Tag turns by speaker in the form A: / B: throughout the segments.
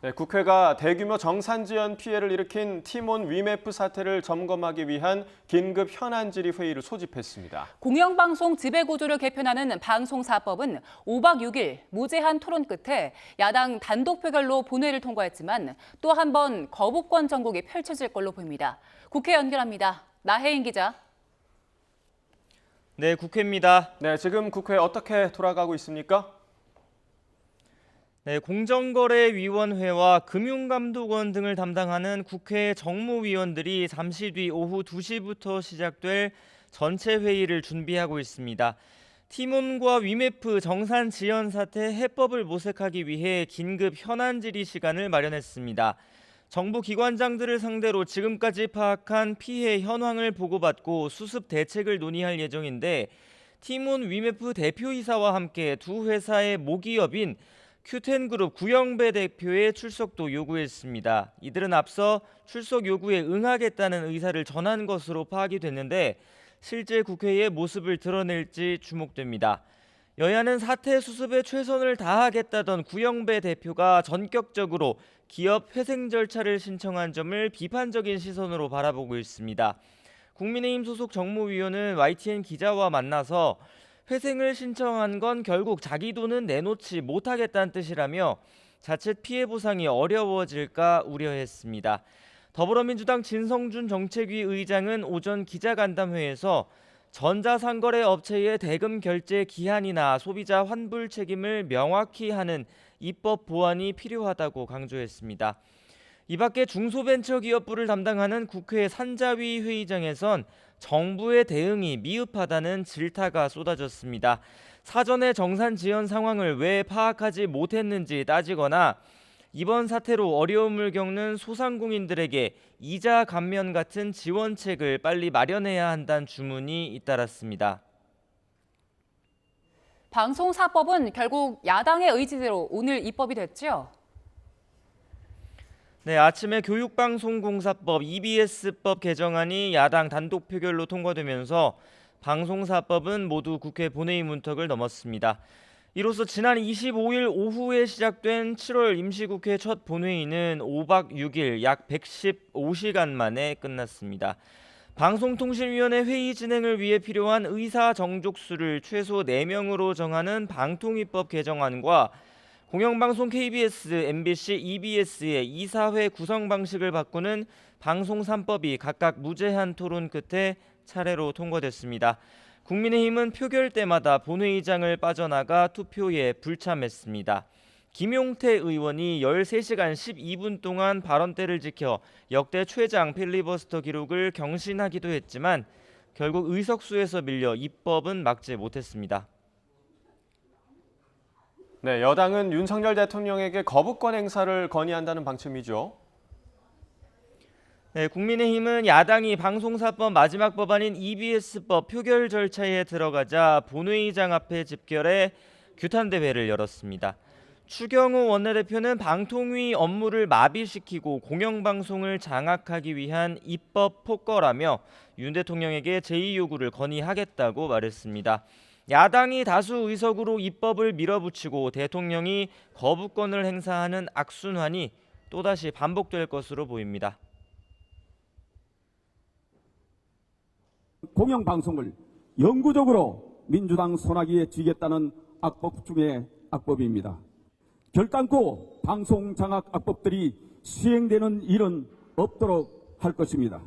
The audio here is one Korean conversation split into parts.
A: 네, 국회가 대규모 정산지연 피해를 일으킨 티몬 위메프 사태를 점검하기 위한 긴급 현안질의 회의를 소집했습니다.
B: 공영방송 지배구조를 개편하는 방송사법은 5박 6일 무제한 토론 끝에 야당 단독 표결로 본회의를 통과했지만 또 한 번 거부권 전국이 펼쳐질 걸로 보입니다. 국회 연결합니다. 나혜인 기자.
C: 네, 국회입니다.
A: 네, 지금 국회 어떻게 돌아가고 있습니까?
C: 네, 공정거래위원회와 금융감독원 등을 담당하는 국회 정무위원들이 잠시 뒤 오후 2시부터 시작될 전체 회의를 준비하고 있습니다. 티몬과 위메프 정산 지연 사태 해법을 모색하기 위해 긴급 현안 질의 시간을 마련했습니다. 정부 기관장들을 상대로 지금까지 파악한 피해 현황을 보고받고 수습 대책을 논의할 예정인데 티몬 위메프 대표이사와 함께 두 회사의 모기업인 큐텐그룹 구영배 대표의 출석도 요구했습니다. 이들은 앞서 출석 요구에 응하겠다는 의사를 전한 것으로 파악이 됐는데 실제 국회의 모습을 드러낼지 주목됩니다. 여야는 사태 수습에 최선을 다하겠다던 구영배 대표가 전격적으로 기업 회생 절차를 신청한 점을 비판적인 시선으로 바라보고 있습니다. 국민의힘 소속 정무위원은 YTN 기자와 만나서 회생을 신청한 건 결국 자기 돈은 내놓지 못하겠다는 뜻이라며 자칫 피해 보상이 어려워질까 우려했습니다. 더불어민주당 진성준 정책위 의장은 오전 기자간담회에서 전자상거래 업체의 대금 결제 기한이나 소비자 환불 책임을 명확히 하는 입법 보완이 필요하다고 강조했습니다. 이 밖에 중소벤처기업부를 담당하는 국회 산자위 회의장에선 정부의 대응이 미흡하다는 질타가 쏟아졌습니다. 사전에 정산 지연 상황을 왜 파악하지 못했는지 따지거나 이번 사태로 어려움을 겪는 소상공인들에게 이자 감면 같은 지원책을 빨리 마련해야 한다는 주문이 잇따랐습니다.
B: 방송사법은 결국 야당의 의지대로 오늘 입법이 됐죠?
C: 네, 아침에 교육방송공사법 EBS법 개정안이 야당 단독 표결로 통과되면서 방송사법은 모두 국회 본회의 문턱을 넘었습니다. 이로써 지난 25일 오후에 시작된 7월 임시국회 첫 본회의는 5박 6일 약 115시간 만에 끝났습니다. 방송통신위원회 회의 진행을 위해 필요한 의사 정족수를 최소 4명으로 정하는 방통위법 개정안과 공영방송 KBS, MBC, EBS의 이사회 구성 방식을 바꾸는 방송 3법이 각각 무제한 토론 끝에 차례로 통과됐습니다. 국민의힘은 표결 때마다 본회의장을 빠져나가 투표에 불참했습니다. 김용태 의원이 13시간 12분 동안 발언대를 지켜 역대 최장 필리버스터 기록을 경신하기도 했지만 결국 의석수에서 밀려 입법은 막지 못했습니다.
A: 네, 여당은 윤석열 대통령에게 거부권 행사를 건의한다는 방침이죠.
C: 네, 국민의힘은 야당이 방송사법 마지막 법안인 EBS법 표결 절차에 들어가자 본회의장 앞에 집결해 규탄대회를 열었습니다. 추경호 원내대표는 방통위 업무를 마비시키고 공영방송을 장악하기 위한 입법 폭거라며 윤 대통령에게 제의 요구를 건의하겠다고 말했습니다. 야당이 다수 의석으로 입법을 밀어붙이고 대통령이 거부권을 행사하는 악순환이 또다시 반복될 것으로 보입니다.
D: 공영방송을 영구적으로 민주당 손아귀에 쥐겠다는 악법 중의 악법입니다. 결단코 방송 장악 악법들이 수행되는 일은 없도록 할 것입니다.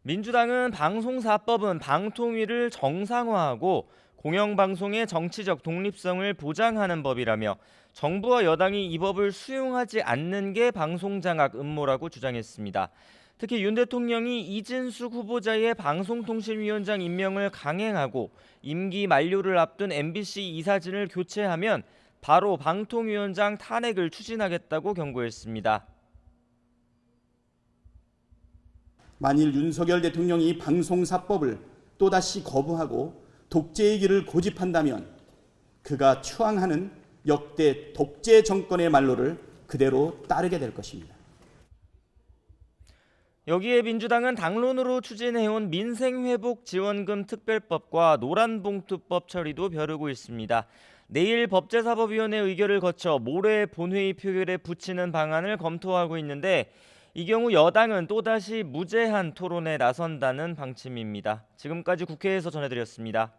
C: 민주당은 방송사법은 방통위를 정상화하고 공영방송의 정치적 독립성을 보장하는 법이라며 정부와 여당이 이 법을 수용하지 않는 게 방송장악 음모라고 주장했습니다. 특히 윤 대통령이 이진숙 후보자의 방송통신위원장 임명을 강행하고 임기 만료를 앞둔 MBC 이사진을 교체하면 바로 방통위원장 탄핵을 추진하겠다고 경고했습니다.
E: 만일 윤석열 대통령이 방송사법을 또다시 거부하고 독재의 길을 고집한다면 그가 추앙하는 역대 독재 정권의 말로를 그대로 따르게 될 것입니다.
C: 여기에 민주당은 당론으로 추진해온 민생회복지원금 특별법과 노란봉투법 처리도 벼르고 있습니다. 내일 법제사법위원회 의결을 거쳐 모레 본회의 표결에 붙이는 방안을 검토하고 있는데 이 경우 여당은 또다시 무제한 토론에 나선다는 방침입니다. 지금까지 국회에서 전해드렸습니다.